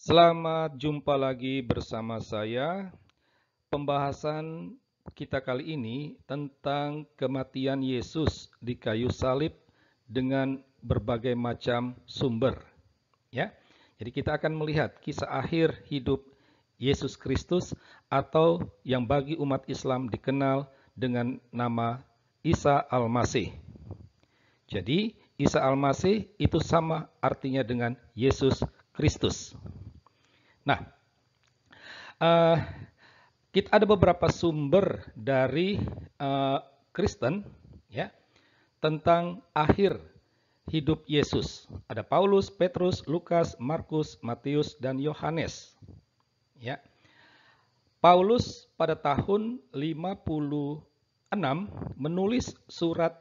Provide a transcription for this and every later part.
Selamat jumpa lagi bersama saya. Pembahasan kita kali ini tentang kematian Yesus di kayu salib dengan berbagai macam sumber, ya. Jadi kita akan melihat kisah akhir hidup Yesus Kristus atau yang bagi umat Islam dikenal dengan nama Isa Al-Masih. Jadi Isa Al-Masih itu sama artinya dengan Yesus Kristus. Nah, eh, kita ada beberapa sumber dari Kristen, ya, tentang akhir hidup Yesus. Ada Paulus, Petrus, Lukas, Markus, Matius, dan Yohanes. Ya, Paulus pada tahun 56 menulis surat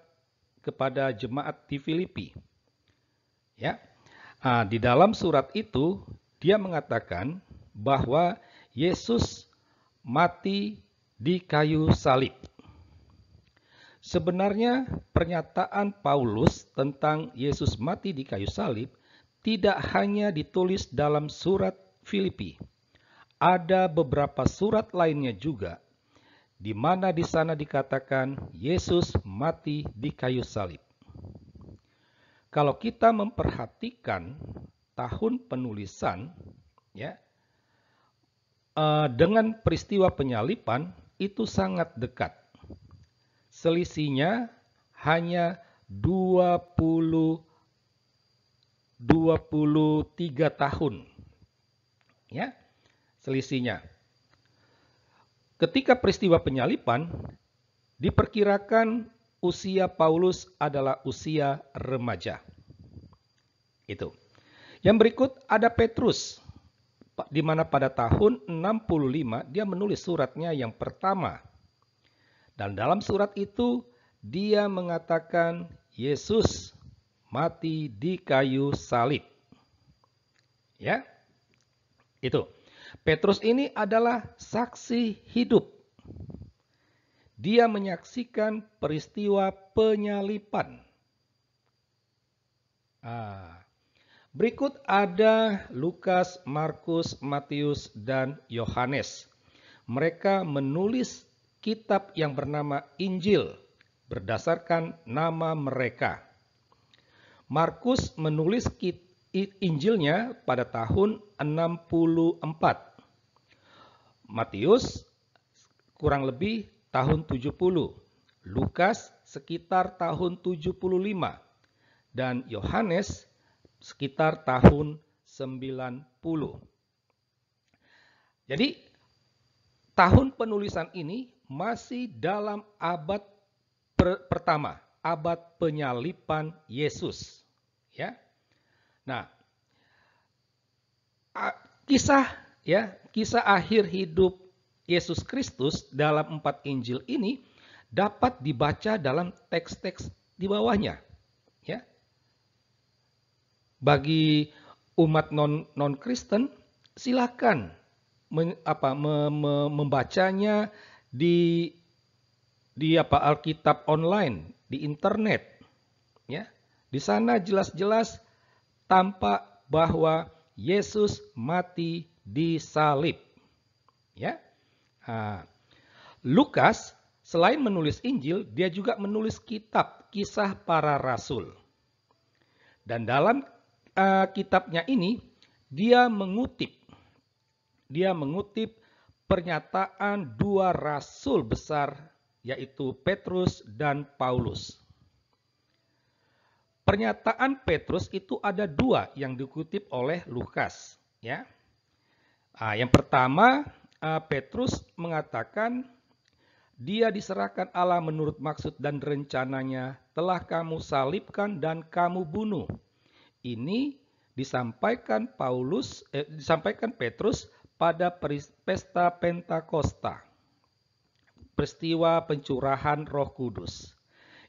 kepada jemaat di Filipi. Ya, di dalam surat itu dia mengatakan bahwa Yesus mati di kayu salib. Sebenarnya pernyataan Paulus tentang Yesus mati di kayu salib tidak hanya ditulis dalam surat Filipi. Ada beberapa surat lainnya juga di mana di sana dikatakan Yesus mati di kayu salib. Kalau kita memperhatikan tahun penulisan, ya, dengan peristiwa penyaliban itu sangat dekat. Selisihnya hanya 23 tahun. Ya, selisihnya. Ketika peristiwa penyaliban, diperkirakan usia Paulus adalah usia remaja. Itu. Yang berikut ada Petrus, di mana pada tahun 65 dia menulis suratnya yang pertama. Dan dalam surat itu dia mengatakan Yesus mati di kayu salib. Ya. Itu. Petrus ini adalah saksi hidup. Dia menyaksikan peristiwa penyaliban. Berikut ada Lukas, Markus, Matius, dan Yohanes. Mereka menulis kitab yang bernama Injil berdasarkan nama mereka. Markus menulis Injilnya pada tahun 64. Matius kurang lebih tahun 70. Lukas sekitar tahun 75. Dan Yohanes sekitar tahun 90. Jadi tahun penulisan ini masih dalam abad pertama, abad penyaliban Yesus. Ya. Nah, kisah akhir hidup Yesus Kristus dalam 4 Injil ini dapat dibaca dalam teks-teks di bawahnya. Ya. Bagi umat non-Kristen, silakan membacanya di Alkitab online, di internet. Ya. Di sana jelas-jelas tampak bahwa Yesus mati di salib. Ya. Lukas selain menulis Injil, dia juga menulis kitab Kisah Para Rasul. Dan dalam kitabnya ini dia mengutip pernyataan 2 rasul besar, yaitu Petrus dan Paulus. Pernyataan Petrus itu ada 2 yang dikutip oleh Lukas. Ya. Yang pertama, Petrus mengatakan dia diserahkan Allah menurut maksud dan rencananya, telah kamu salibkan dan kamu bunuh. Ini disampaikan Petrus pada pesta Pentakosta, peristiwa pencurahan Roh Kudus.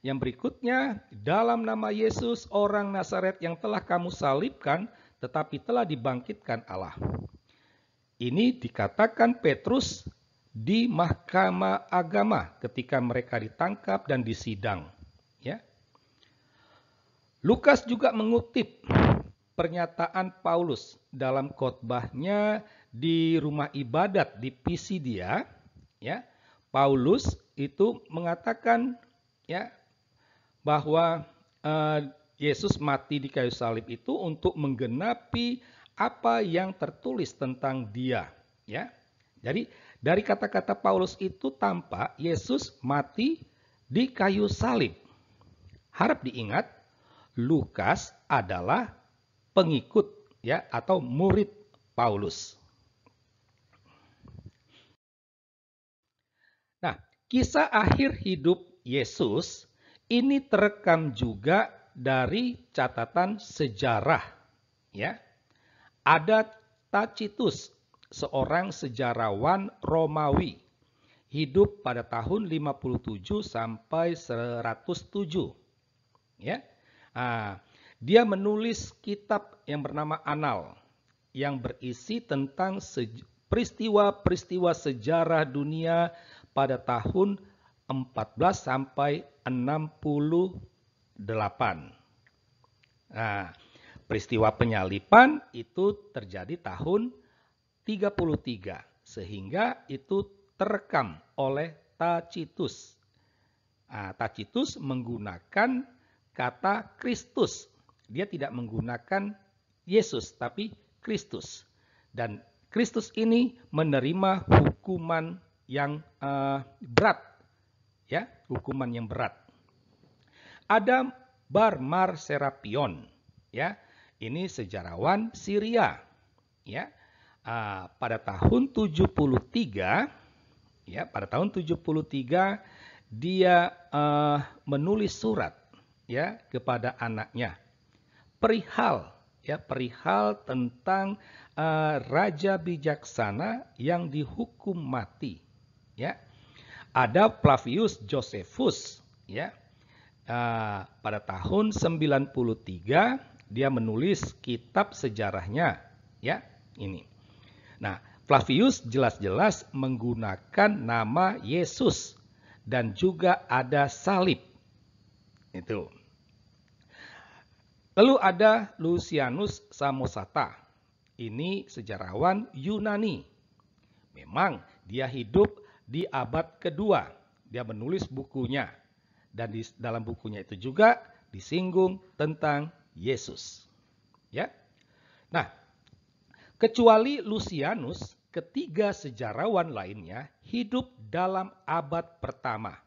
Yang berikutnya, dalam nama Yesus orang Nazaret yang telah kamu salibkan, tetapi telah dibangkitkan Allah. Ini dikatakan Petrus di mahkamah agama ketika mereka ditangkap dan disidang. Ya. Lukas juga mengutip pernyataan Paulus dalam khotbahnya di rumah ibadat di Pisidia, ya. Paulus itu mengatakan, ya, bahwa Yesus mati di kayu salib itu untuk menggenapi apa yang tertulis tentang Dia, ya. Jadi dari kata-kata Paulus itu tampak Yesus mati di kayu salib. Harap diingat, Lukas adalah pengikut, ya, atau murid Paulus. Nah, kisah akhir hidup Yesus ini terekam juga dari catatan sejarah, ya. Ada Tacitus, seorang sejarawan Romawi, hidup pada tahun 57 sampai 107, ya. Dia menulis kitab yang bernama Annal, yang berisi tentang peristiwa-peristiwa sejarah dunia pada tahun 14 sampai 68. Nah, peristiwa penyaliban itu terjadi tahun 33, sehingga itu terekam oleh Tacitus. Tacitus menggunakan kata Kristus. Dia tidak menggunakan Yesus, tapi Kristus. Dan Kristus ini menerima hukuman yang berat, ya, hukuman yang berat. Ada Barmar Serapion, ya, ini sejarawan Syria, ya. Pada tahun 73, ya, pada tahun 73 dia menulis surat, ya, kepada anaknya perihal tentang raja bijaksana yang dihukum mati, ya. Ada Flavius Josephus, ya. Pada tahun 93 dia menulis kitab sejarahnya, ya, ini. Nah, Flavius jelas-jelas menggunakan nama Yesus dan juga ada salib. Itu. Lalu ada Lucianus Samosata. Ini sejarawan Yunani. Memang dia hidup di abad kedua. Dia menulis bukunya. Dan di dalam bukunya itu juga disinggung tentang Yesus. Ya. Nah, kecuali Lucianus, ketiga sejarawan lainnya hidup dalam abad pertama.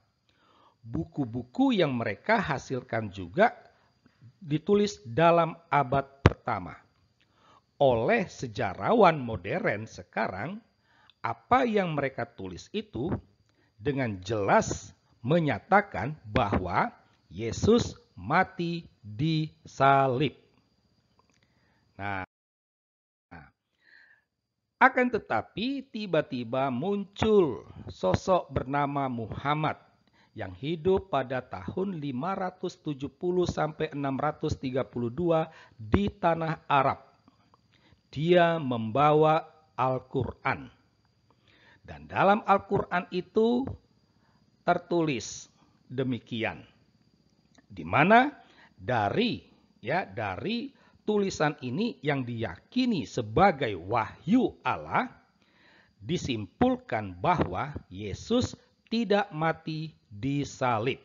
Buku-buku yang mereka hasilkan juga ditulis dalam abad pertama. Oleh sejarawan modern sekarang, apa yang mereka tulis itu dengan jelas menyatakan bahwa Yesus mati di salib. Nah, akan tetapi tiba-tiba muncul sosok bernama Muhammad yang hidup pada tahun 570 sampai 632 di tanah Arab. Dia membawa Al-Qur'an. Dan dalam Al-Qur'an itu tertulis demikian. Di mana dari tulisan ini yang diyakini sebagai wahyu Allah disimpulkan bahwa Yesus tidak mati di salib.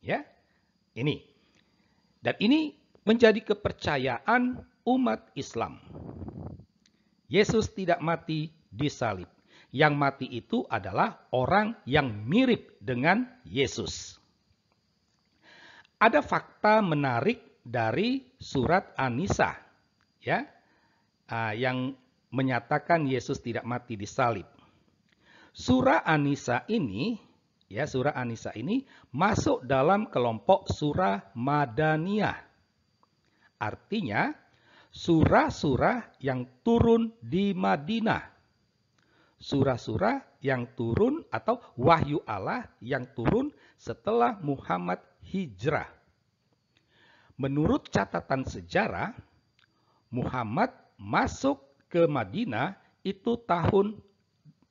Ya. Ini. Dan ini menjadi kepercayaan umat Islam. Yesus tidak mati di salib. Yang mati itu adalah orang yang mirip dengan Yesus. Ada fakta menarik dari surat An-Nisa, ya, yang menyatakan Yesus tidak mati di salib. Surah An-Nisa ini, ya, surah An-Nisa ini masuk dalam kelompok surah Madaniyah. Artinya, surah-surah yang turun di Madinah. Surah-surah yang turun atau wahyu Allah yang turun setelah Muhammad hijrah. Menurut catatan sejarah, Muhammad masuk ke Madinah itu tahun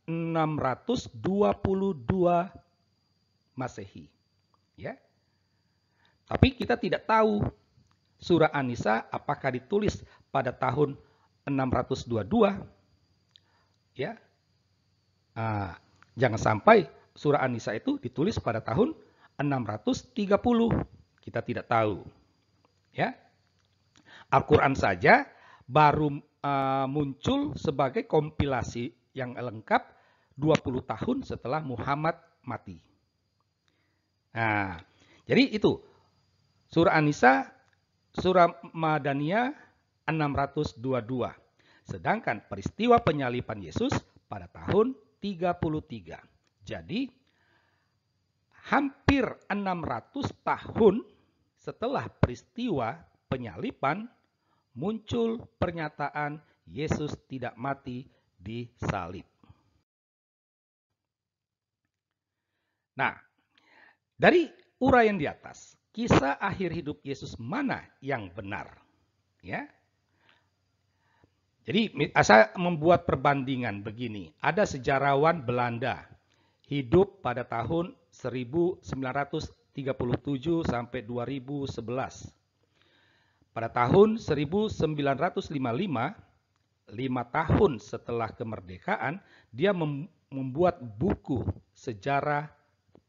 622 Masehi. Ya. Tapi kita tidak tahu Surah An-Nisa apakah ditulis pada tahun 622? Ya, jangan sampai surah An-Nisa itu ditulis pada tahun 630. Kita tidak tahu. Ya, Al-Quran saja baru muncul sebagai kompilasi yang lengkap 20 tahun setelah Muhammad mati. Nah, jadi itu surah An-Nisa, surah Madaniyah 622. Sedangkan peristiwa penyaliban Yesus pada tahun 33. Jadi hampir 600 tahun setelah peristiwa penyaliban muncul pernyataan Yesus tidak mati di salib. Nah, dari uraian di atas, kisah akhir hidup Yesus mana yang benar? Ya. Jadi saya membuat perbandingan begini. Ada sejarawan Belanda hidup pada tahun 1937 sampai 2011. Pada tahun 1955, 5 tahun setelah kemerdekaan, dia membuat buku sejarah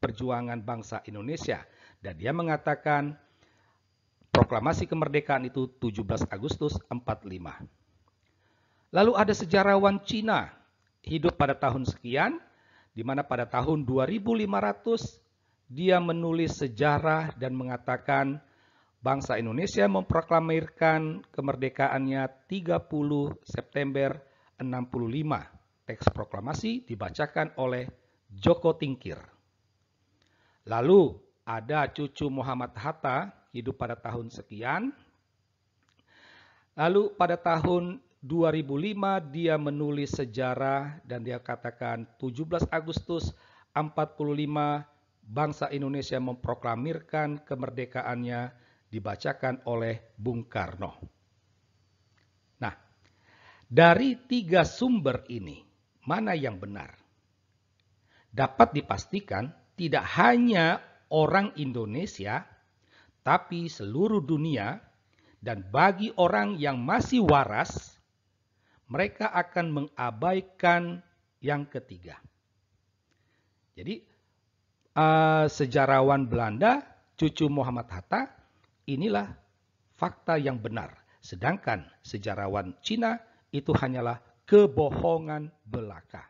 perjuangan bangsa Indonesia. Dan dia mengatakan proklamasi kemerdekaan itu 17 Agustus 45. Lalu ada sejarawan Cina hidup pada tahun sekian, di mana pada tahun 2500 dia menulis sejarah dan mengatakan bangsa Indonesia memproklamirkan kemerdekaannya 30 September 65. Teks proklamasi dibacakan oleh Joko Tingkir. Lalu ada cucu Muhammad Hatta hidup pada tahun sekian. Lalu pada tahun 2005 dia menulis sejarah dan dia katakan 17 Agustus 45 bangsa Indonesia memproklamirkan kemerdekaannya dibacakan oleh Bung Karno. Nah, dari 3 sumber ini mana yang benar? Dapat dipastikan tidak hanya orang Indonesia tapi seluruh dunia, dan bagi orang yang masih waras mereka akan mengabaikan yang ketiga. Jadi sejarawan Belanda, cucu Muhammad Hatta, inilah fakta yang benar. Sedangkan sejarawan Cina itu hanyalah kebohongan belaka.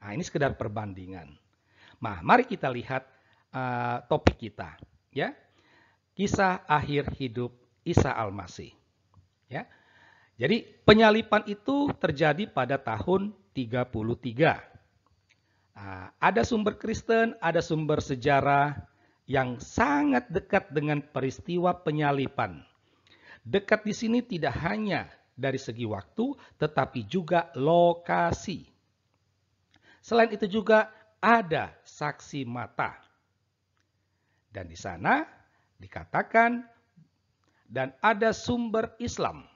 Nah, ini sekedar perbandingan. Nah, mari kita lihat topik kita. Ya, kisah akhir hidup Isa Al-Masih. Ya. Jadi penyaliban itu terjadi pada tahun 33. Ada sumber Kristen, ada sumber sejarah yang sangat dekat dengan peristiwa penyaliban. Dekat di sini tidak hanya dari segi waktu, tetapi juga lokasi. Selain itu juga ada saksi mata. Dan di sana dikatakan dan ada sumber Islam.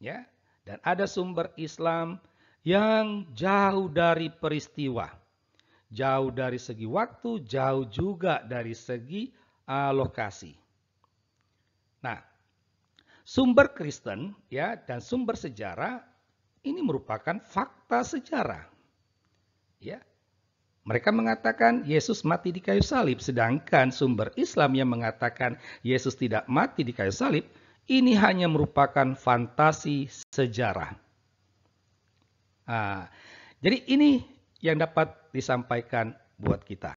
Ya, dan ada sumber Islam yang jauh dari peristiwa, jauh dari segi waktu, jauh juga dari segi lokasi. Nah, sumber Kristen ya dan sumber sejarah ini merupakan fakta sejarah. Ya, mereka mengatakan Yesus mati di kayu salib, sedangkan sumber Islam yang mengatakan Yesus tidak mati di kayu salib. Ini hanya merupakan fantasi sejarah. Jadi ini yang dapat disampaikan buat kita.